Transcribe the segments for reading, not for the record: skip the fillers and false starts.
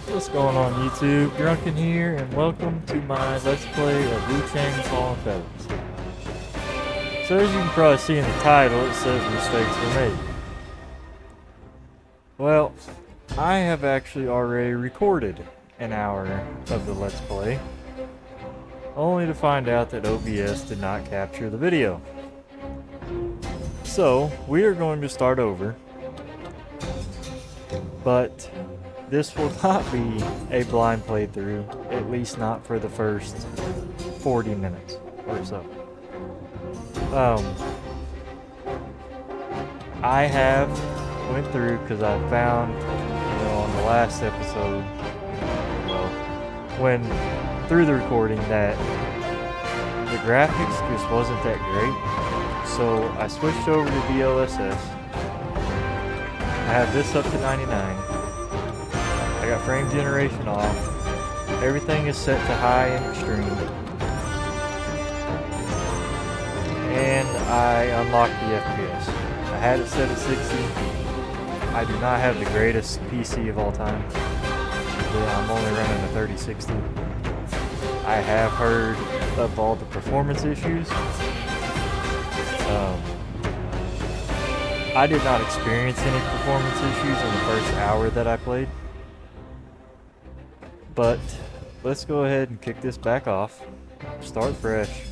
What's going on YouTube? Drunken here, and welcome to my Let's Play of Wuchang Fallen Feathers. So as you can probably see in the title, it says mistakes were made. Well, I have actually already recorded an hour of the Let's Play, only to find out that OBS did not capture the video. So, we are going to start over, but this will not be a blind playthrough, at least not for the first 40 minutes or so. I have went through because I found, on the last episode, well, when through the recording that the graphics just wasn't that great. So I switched over to DLSS. I have this up to 99. I got frame generation off. Everything is set to high and extreme. And I unlocked the FPS. I had it set at 60. I do not have the greatest PC of all time. I'm only running a 3060. I have heard of all the performance issues. I did not experience any performance issues in the first hour that I played. But let's go ahead and kick this back off. Start fresh.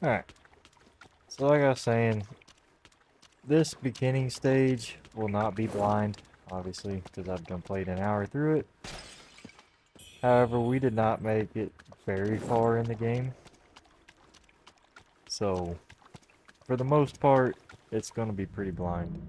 Alright, so like I was saying, this beginning stage will not be blind, obviously, because I've done played an hour through it. However, we did not make it very far in the game. So, for the most part, it's going to be pretty blind.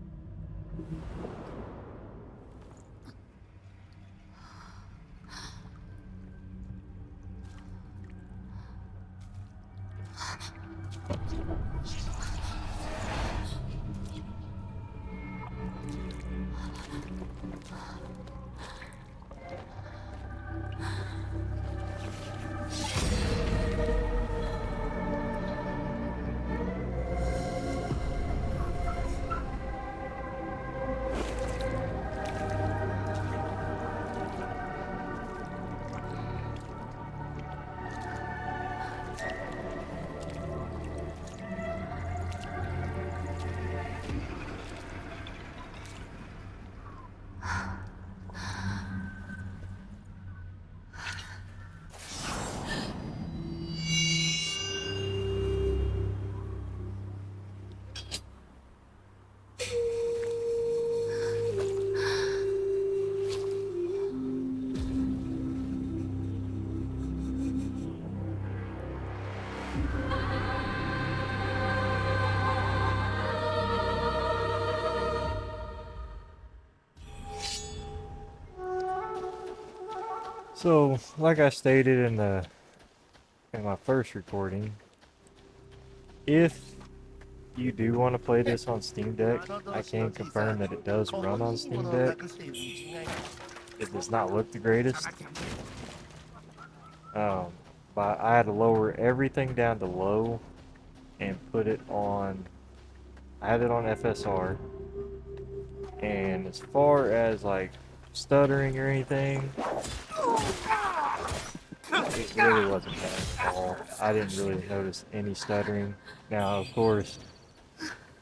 So, like I stated in my first recording, if you do want to play this on Steam Deck, I can confirm that it does run on Steam Deck. It does not look the greatest. But I had to lower everything down to low and put it on, I had it on FSR. And as far as like stuttering or anything, It really wasn't bad at all. I didn't really notice any stuttering. Now, of course,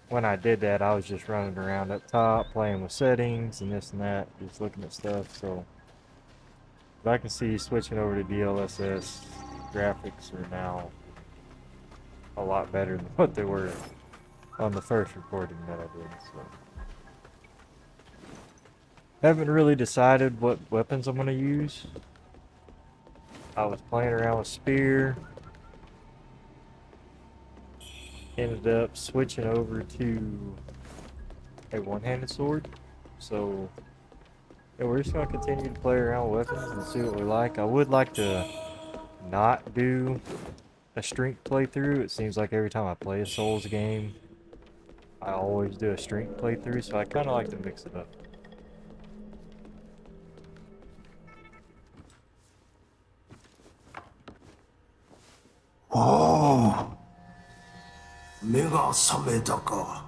when I did that, I was just running around up top, playing with settings and this and that, just looking at stuff. So, but I can see switching over to DLSS, graphics are now a lot better than what they were on the first recording that I did. So, haven't really decided what weapons I'm gonna use. I was playing around with spear. Ended up switching over to a one-handed sword. So yeah, we're just gonna continue to play around with weapons and see what we like. I would like to not do a strength playthrough. It seems like every time I play a Souls game, I always do a strength playthrough, so I kind of like to mix it up. Oh, 目が覚めたか。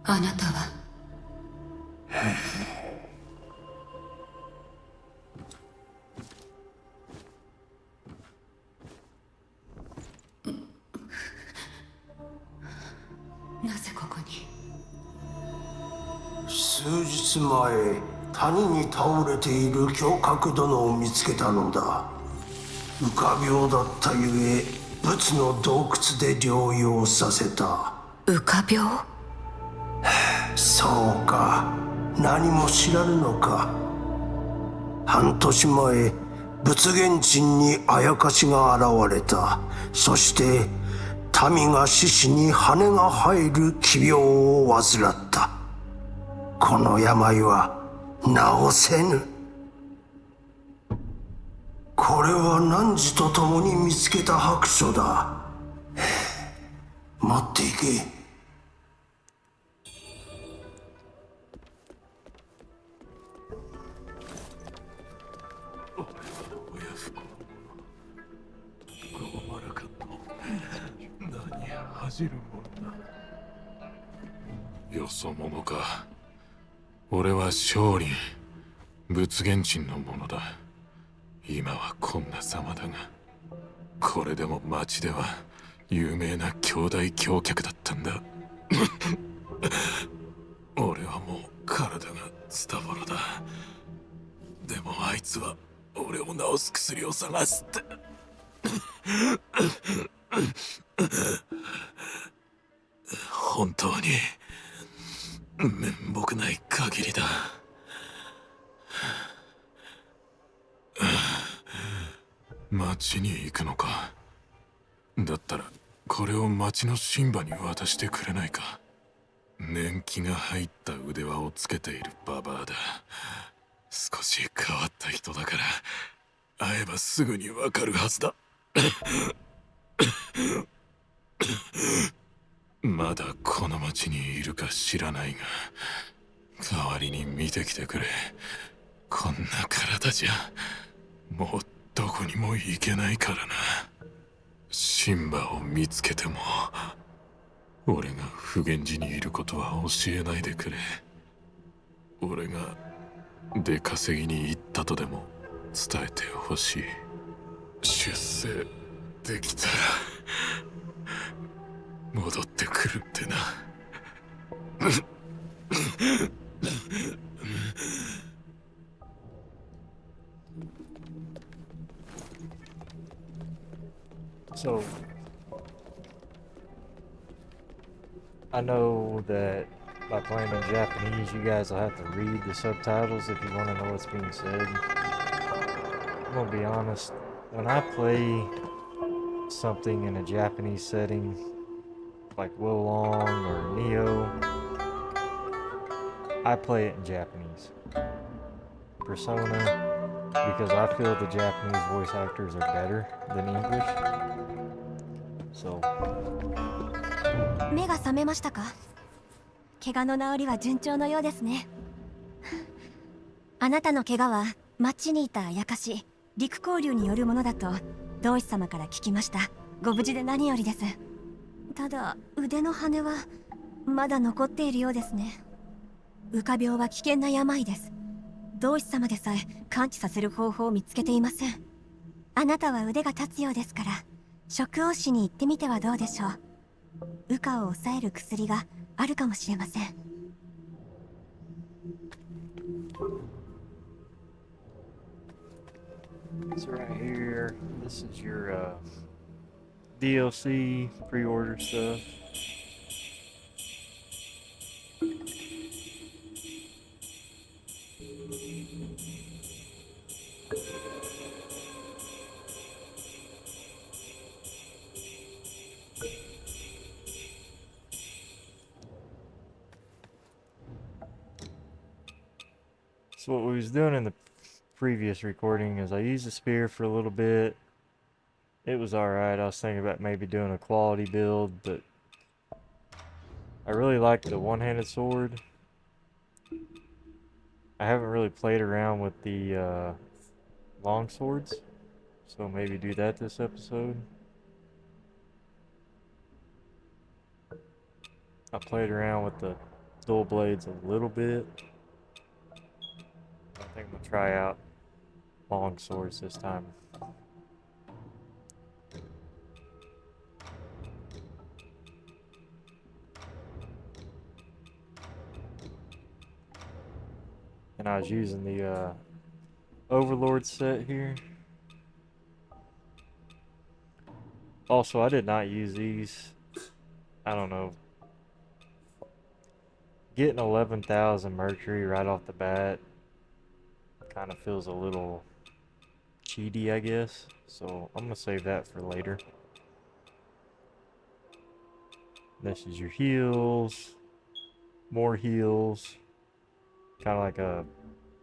あなたはなぜここに。数日前、谷に倒れている侠客殿を見つけたのだ。浮か病だったゆえ、仏の洞窟で療養させた。浮か病？そうか、何も知らぬのか。半年前、仏現鎮にあやかしが現れた。そして民が獅子に羽が生える奇病を患った。この病は治せぬ。これは汝と共に見つけた白書だ。持っていけ。よそ者か。俺は少林仏現鎮の者だ。今はこんな様だが、これでも町では有名な兄弟侠客だったんだ。俺はもう体がズタボロだ。でもあいつは俺を治す薬を探すって。本当に面目ない限りだ。町に行くのか。だったらこれを町の神馬に渡してくれないか。年季が入った腕輪をつけているババアだ。少し変わった人だから会えばすぐにわかるはずだ。まだこの町にいるか知らないが、代わりに見てきてくれ。こんな体じゃもうどこにも行けないからな。シンバを見つけても俺が普賢寺にいることは教えないでくれ。俺が出稼ぎに行ったとでも伝えてほしい。出世できたら戻ってくるってな。So, I know that by playing in Japanese, you guys will have to read the subtitles if you want to know what's being said. I'm gonna be honest, when I play something in a Japanese setting, like Wolong or Neo, I play it in Japanese. Persona, because I feel the Japanese voice actors are better than English. So. 目が覚めましたか？怪我の治りは順調のようですね。あなたの怪我は町にいたあやかし、陸交流によるものだと同志様から聞きました。ご無事で何よりです。ただ腕の羽はまだ残っているようですね。浮か病は危険な病です。同志様でさえ感知させる方法を見つけていません。あなたは腕が立つようですから、食王子に行ってみてはどうでしょう。羽化を抑える薬があるかもしれません。So right here, this is your DLC pre-order stuff. So what we was doing in the previous recording is I used the spear for a little bit. It was alright. I was thinking about maybe doing a quality build, but I really like the one-handed sword. I haven't really played around with the long swords, so maybe do that this episode. I played around with the dual blades a little bit. I think I'm gonna try out long swords this time. And I was using the Overlord set here. Also, I did not use these. I don't know. Getting 11,000 Mercury right off the bat kind of feels a little cheaty, I guess. So I'm gonna save that for later. This is your heals. More heals. Kind of like a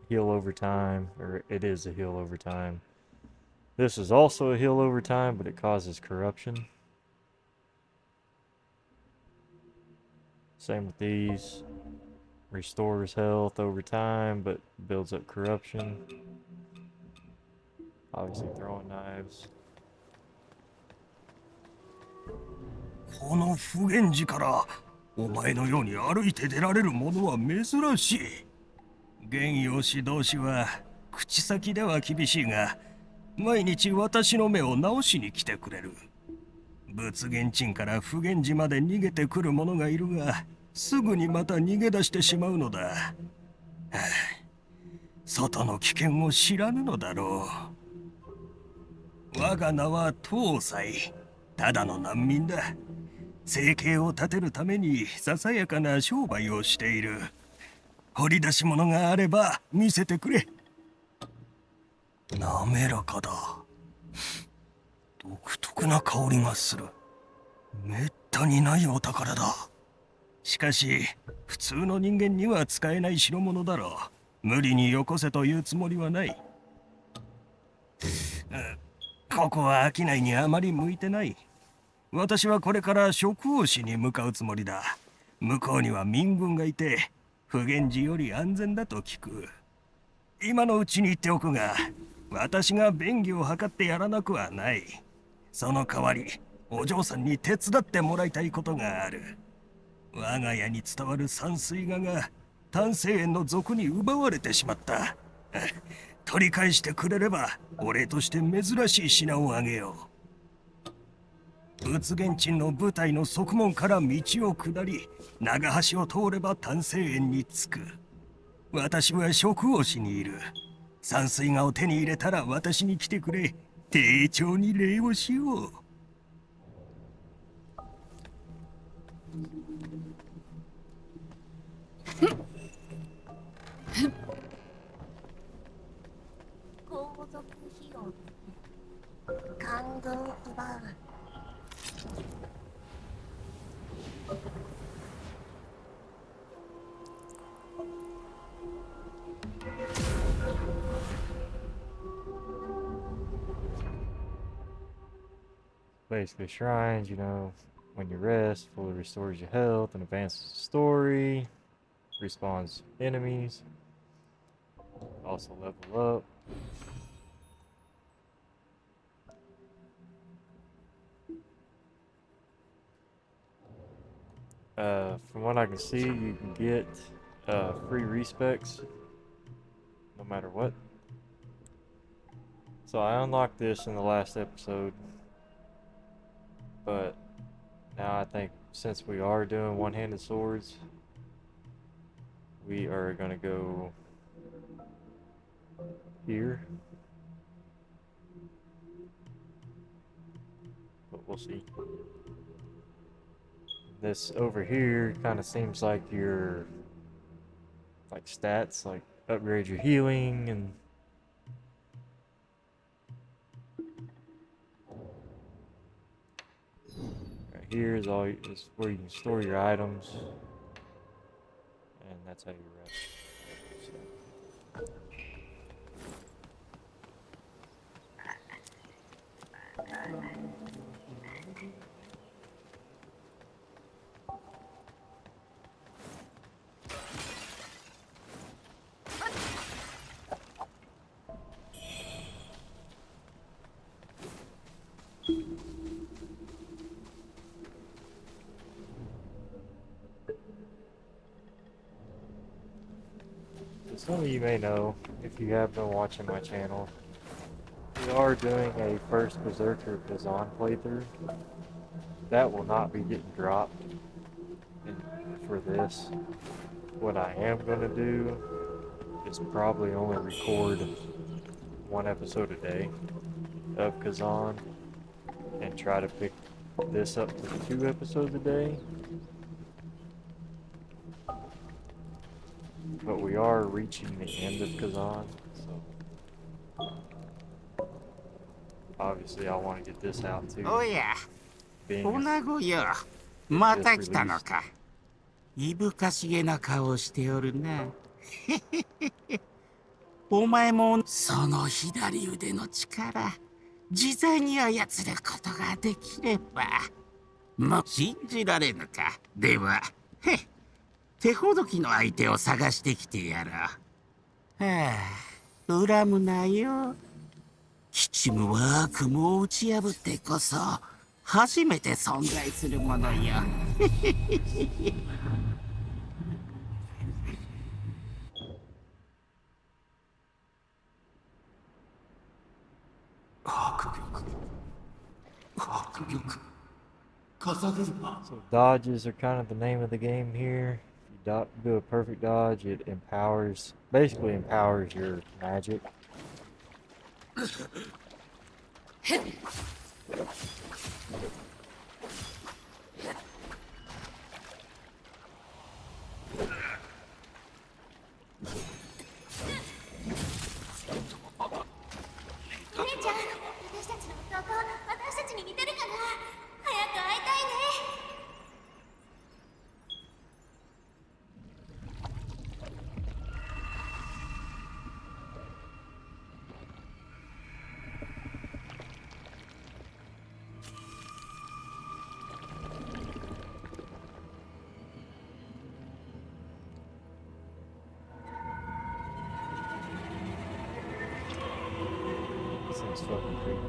heal over time, or it is a heal over time. This is also a heal over time, but it causes corruption. Same with these. Restores health over time, but builds up corruption. Obviously throwing knives. この不言寺からお前のように歩いて出られる者は珍しい。玄陽指導士は口先では厳しいが、毎日私の目を直しに来てくれる。仏言鎮から不言寺まで逃げてくる者がいるが、すぐにまた逃げ出してしまうのだ。はあ、外の危険を知らぬのだろう。我が名は東西、ただの難民だ。生計を立てるためにささやかな商売をしている。掘り出し物があれば見せてくれ。滑らかだ。独特な香りがする。めったにないお宝だ。しかし普通の人間には使えない代物だろう。無理によこせというつもりはない。ここは商いにあまり向いてない。私はこれから食王市に向かうつもりだ。向こうには民軍がいて、不言寺より安全だと聞く。今のうちに言っておくが、私が便宜を図ってやらなくはない。その代わり、お嬢さんに手伝ってもらいたいことがある。我が家に伝わる山水画が丹精園の族に奪われてしまった。取り返してくれれば、お礼として珍しい品をあげよう。仏言鎮の部隊の側門から道を下り、長橋を通れば丹精園に着く。私は食王市にいる。山水画を手に入れたら私に来てくれ。丁重に礼をしよう。皇族費用感動を奪う。Basically shrines, you know, when you rest, fully restores your health and advances the story, respawns enemies, also level up. From what I can see, you can get free respecs no no matter what. So I unlocked this in the last episode, but now I think since we are doing one-handed swords, we are gonna go here. But we'll see. This over here kind of seems like your stats, like upgrade your healing and right here is where you can store your items, and that's how you rest. So. Some of you may know, if you have been watching my channel, we are doing a first Berserker Kazan playthrough. That will not be getting dropped for this. What I am going to do is probably only record one episode a day of Kazan and try to pick this up to 2 episodes a day. But we are reaching the end of Kazan, so obviously I want to get this out too.おや、 Being 女 as 子よ。 it's ま just た来た released. のか。いぶかしげな顔をしておるな。お前もその左腕の力、自在に操ることができれば。もう信じられぬか。では、手ほどきの相手を探してきてやろう。はあ、恨むなよ。吉夢は悪夢を打ち破ってこそ、初めて存在するものよ。So dodges are kind of the name of the game here. If you do a perfect dodge, it basically empowers your magic. This thing's fucking creepy.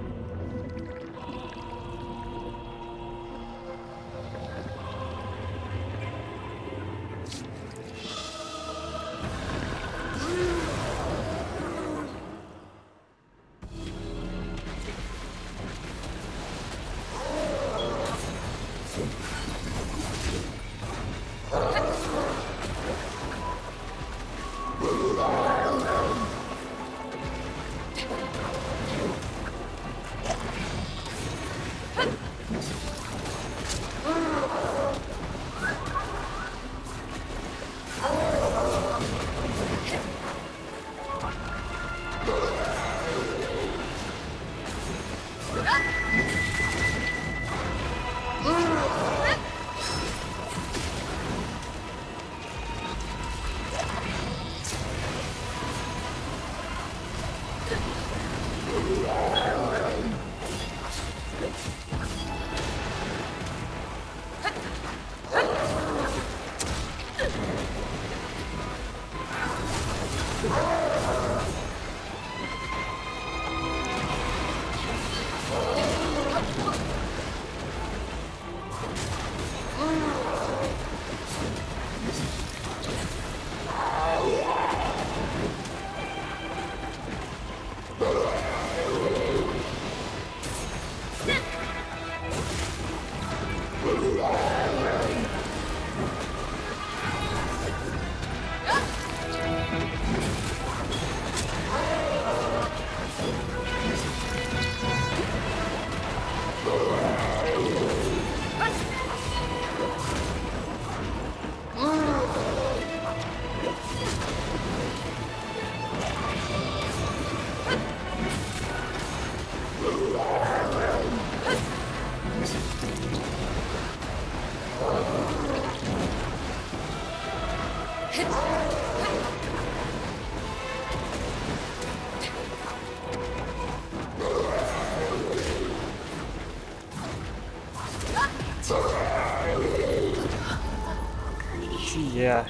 Yeah.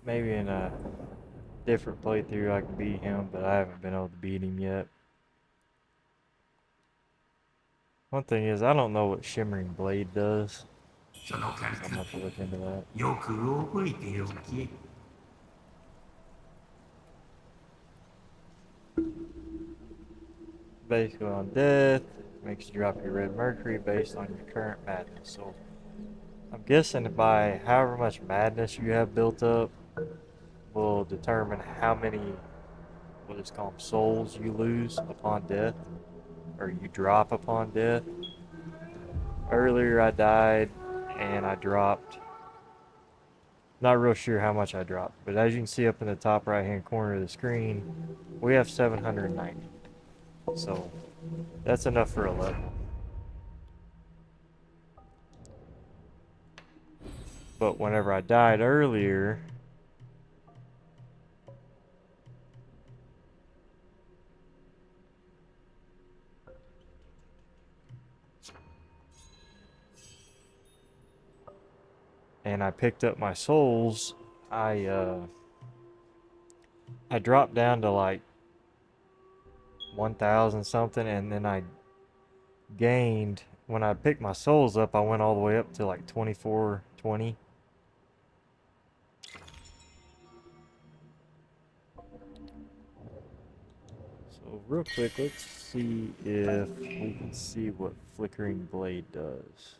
Maybe in a different playthrough I can beat him, but I haven't been able to beat him yet. One thing is, I don't know what Shimmering Blade does. その感 I'm gonna have to look into that. よく覚えておき。Basically on death, makes you drop your red mercury based on your current madness. So I'm guessing by however much madness you have built up will determine how many, what is called souls you lose upon death, or you drop upon death. Earlier I died and I dropped, not real sure how much I dropped, but as you can see up in the top right hand corner of the screen, we have 790. So that's enough for a level. But whenever I died earlier, and I picked up my souls, I dropped down to like 1,000 something, and then I gained, when I picked my souls up, I went all the way up to like 2420. So real quick, let's see if we can see what Flickering Blade does.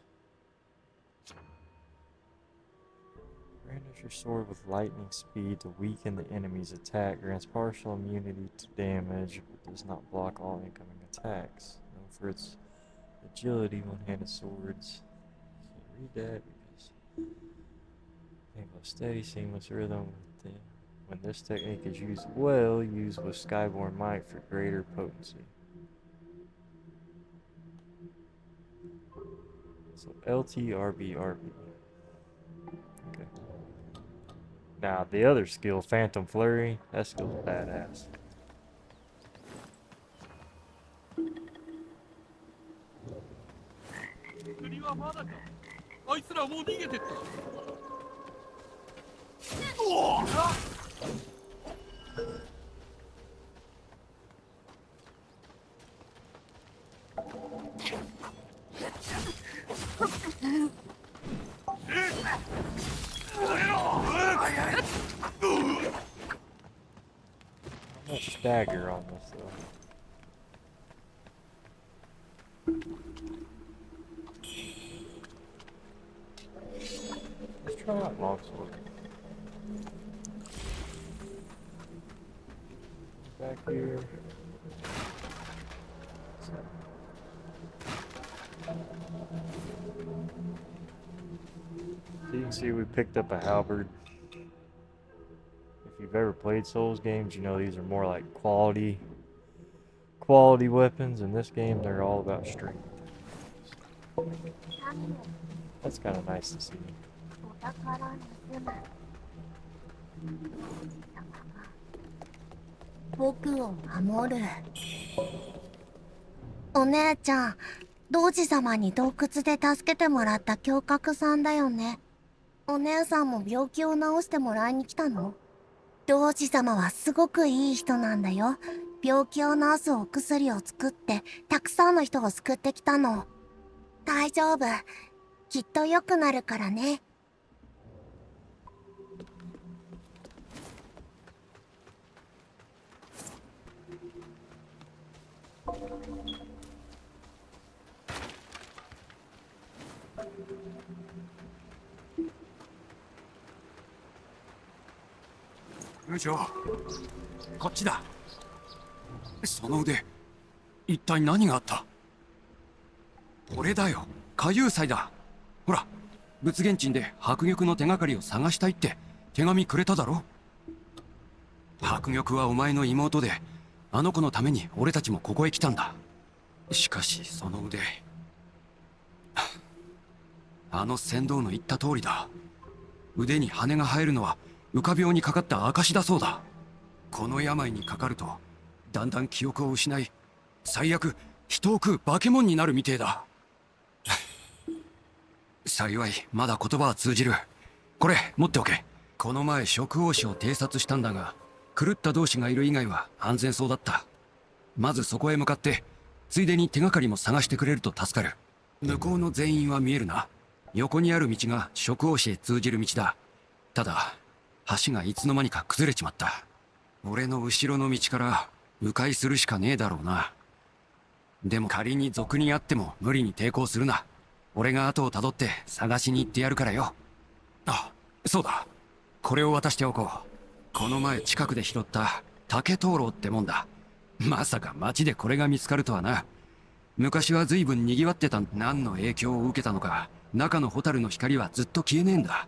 Brandish your sword with lightning speed to weaken the enemy's attack. Grants partial immunity to damage, but does not block all incoming attacks. Known for its agility, one-handed swords. Can't read that because aim of steady, seamless rhythm. When this technique is used well, used with Skyborn Might for greater potency. So LTRBRB. Okay. Now the other skill, Phantom Flurry, that skill's badass. Much stagger on this though. Let's try out longsword. Back here. So you can see we picked up a halberd. If you've ever played Souls games, you know these are more like quality weapons. In this game, they're all about strength. That's kind of nice to see. 僕を守る。お姉ちゃん、童子様に洞窟で助けてもらった侠客さんだよね。お姉さんも病気を治してもらいに来たの？童子様はすごくいい人なんだよ。病気を治すお薬を作って、たくさんの人を救ってきたの。大丈夫。きっと良くなるからね。部長、こっちだ。その腕、一体何があった？俺だよ、下遊祭だ。ほら、仏現地で白玉の手がかりを探したいって手紙くれただろ。白玉はお前の妹で、あの子のために俺たちもここへ来たんだ。しかしその腕、あの船頭の言った通りだ。腕に羽が生えるのは浮か病にかかった証だそうだ。この病にかかるとだんだん記憶を失い、最悪人を食う化け物になるみてえだ。幸いまだ言葉は通じる。これ持っておけ。この前食王子を偵察したんだが、狂った同士がいる以外は安全そうだった。まずそこへ向かってついでに手がかりも探してくれると助かる。向こうの全員は見えるな。横にある道が食王子へ通じる道だ。ただ橋がいつの間にか崩れちまった。俺の後ろの道から迂回するしかねえだろうな。でも仮に賊にあっても無理に抵抗するな。俺が後をたどって探しに行ってやるからよ。あ、そうだ。これを渡しておこう。この前近くで拾った竹灯籠ってもんだ。まさか町でこれが見つかるとはな。昔は随分賑わってた。何の影響を受けたのか、中のホタルの光はずっと消えねえんだ。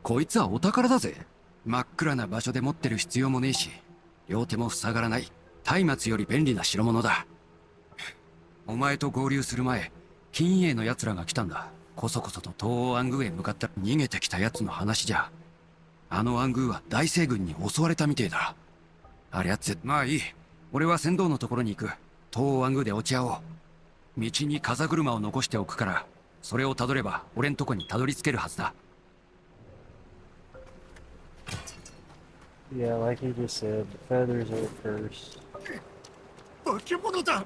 こいつはお宝だぜ。真っ暗な場所で持ってる必要もねえし、両手も塞がらない松明より便利な代物だ。お前と合流する前、金英の奴らが来たんだ。こそこそと東欧暗宮へ向かった。逃げてきた奴の話じゃ、あの暗宮は大西軍に襲われたみてえだ。ありゃまあいい。俺は船頭のところに行く。東欧暗宮で落ち合おう。道に風車を残しておくから、それをたどれば俺んとこにたどり着けるはずだ。Yeah, like he just said, the feathers are a curse. 化け物だ。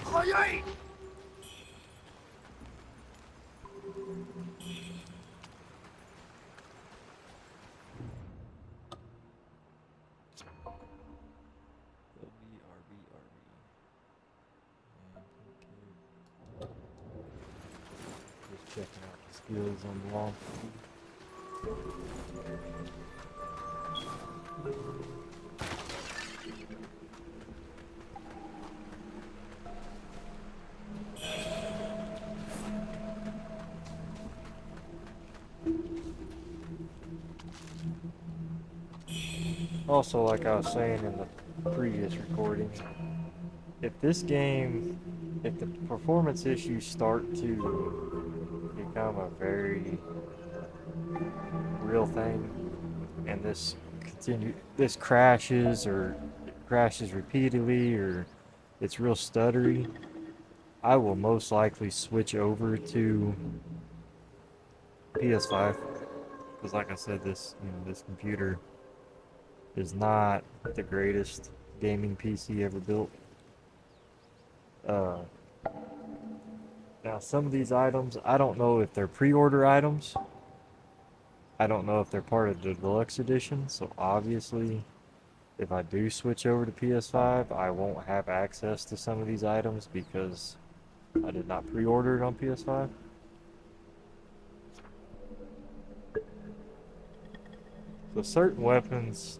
早い。Just checking out the skills on the long. Also, like I was saying in the previous recording, if this game, if the performance issues start to become a very real thing, and this crashes or it crashes repeatedly, or it's real stuttery, I will most likely switch over to PS5, because like I said, this this computer is not the greatest gaming PC ever built. Now some of these items, I don't know if they're pre-order items. I don't know if they're part of the deluxe edition, so obviously if I do switch over to PS5, I won't have access to some of these items because I did not pre-order it on PS5. So certain weapons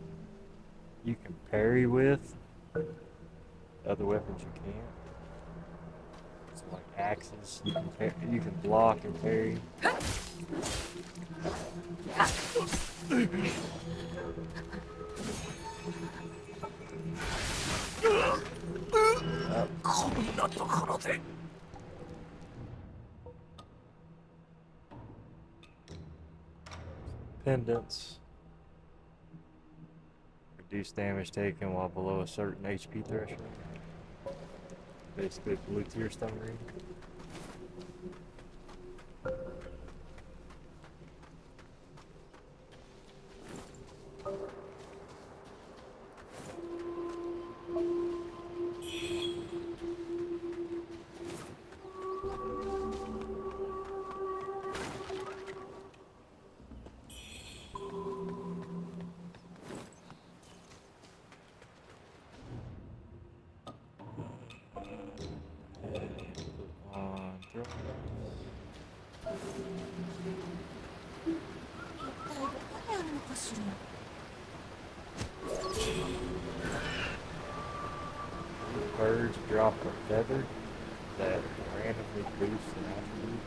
you can parry with, other weapons you can't. So like axes, you can block and parry. Pendants. Reduce damage taken while below a certain HP threshold. Basically blue tier stone ring. cards drop a feather that randomly boosts an attribute.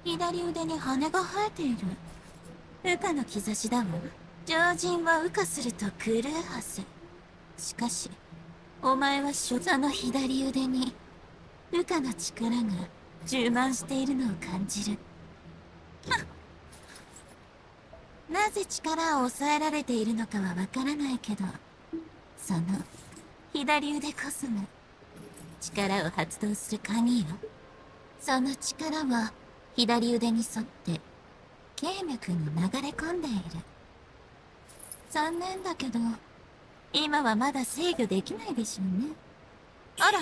左腕に羽が生えている。羽化の兆しだわ。常人は羽化すると狂うはず。しかし、お前はその左腕に羽化の力が充満しているのを感じる。なぜ力を抑えられているのかはわからないけど、その左腕こそが力を発動する鍵よ。その力は左腕に沿って経脈に流れ込んでいる。残念だけど、今はまだ制御できないでしょうね。あら、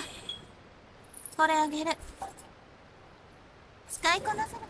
これあげる。使いこなせる。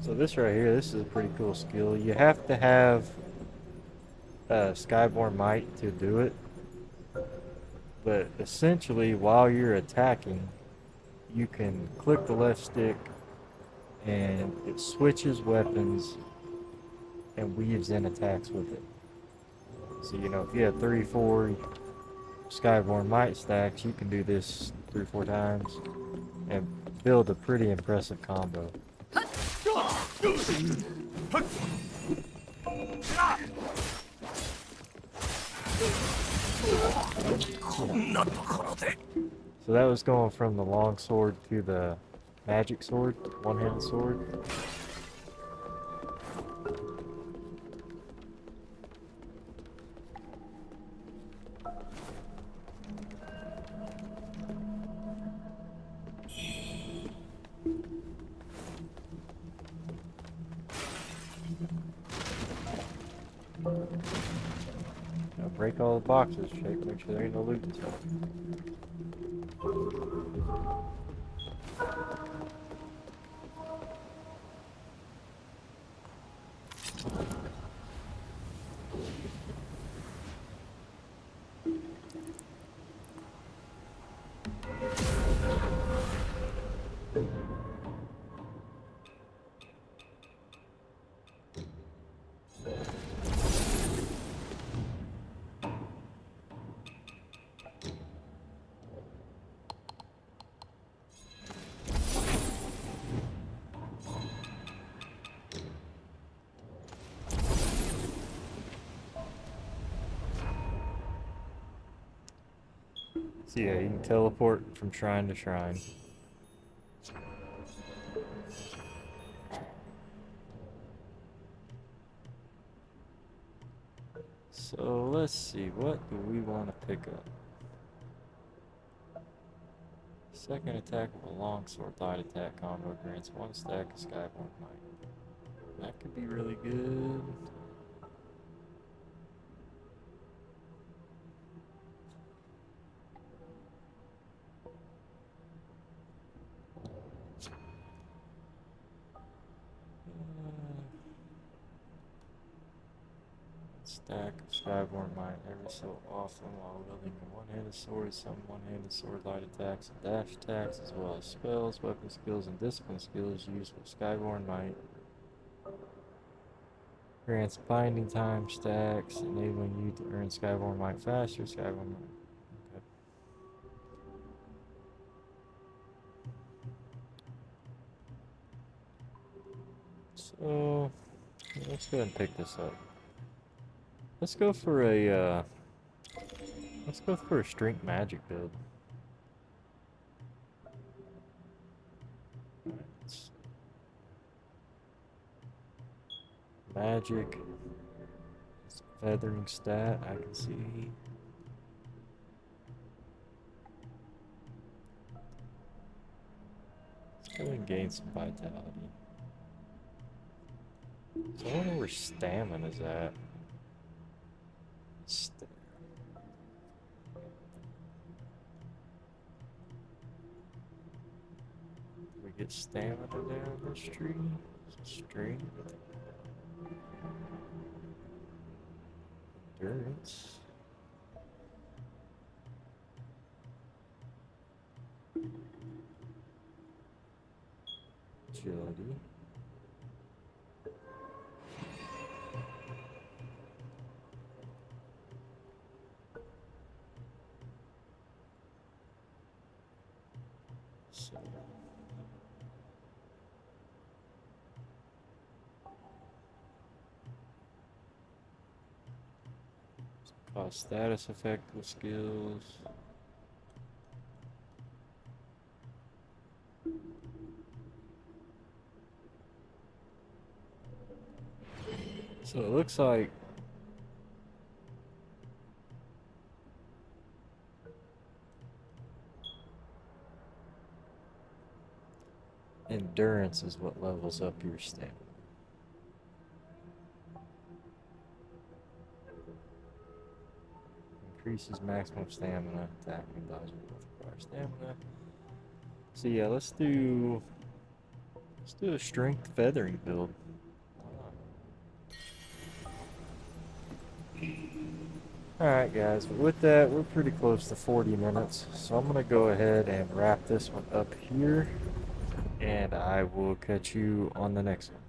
So this right here, this is a pretty cool skill. You have to have Skyborn Might to do it. But essentially, while you're attacking, you can click the left stick and it switches weapons and weaves in attacks with it. So, you know, if you have 3-4 Skyborn Might stacks, you can do this 3-4 times and build a pretty impressive combo. So that was going from the long sword to the magic sword, one-handed sword. Now break all the boxes, shake, make sure there ain't no loot inside. So yeah, you can teleport from shrine to shrine. So let's see, what do we want to pick up? Second attack of a longsword light attack combo grants 1 stack of Skyborn Might. That could be really good. Stack of Skyborn Might every so often while wielding a one-handed sword, some one-handed sword light attacks and dash attacks, as well as spells, weapon skills, and discipline skills used with Skyborn Might. Grants binding time stacks, enabling you to earn Skyborn Might faster. Skyborn Might. Okay. So let's go ahead and pick this up. Let's go for a strength magic build. Alright, let's magic. It's a feathering stat, I can see. Let's go and gain some vitality. So I wonder where stamina is at. We get stamina down this tree. Strength. Endurance. Agility. So cause status effect with skills. So it looks like endurance is what levels up your stamina. Increases maximum stamina, attacking, dodging, both require stamina. So yeah, let's do a strength feathering build. Alright guys, but with that, we're pretty close to 40 minutes, so I'm going to go ahead and wrap this one up here, and I will catch you on the next one.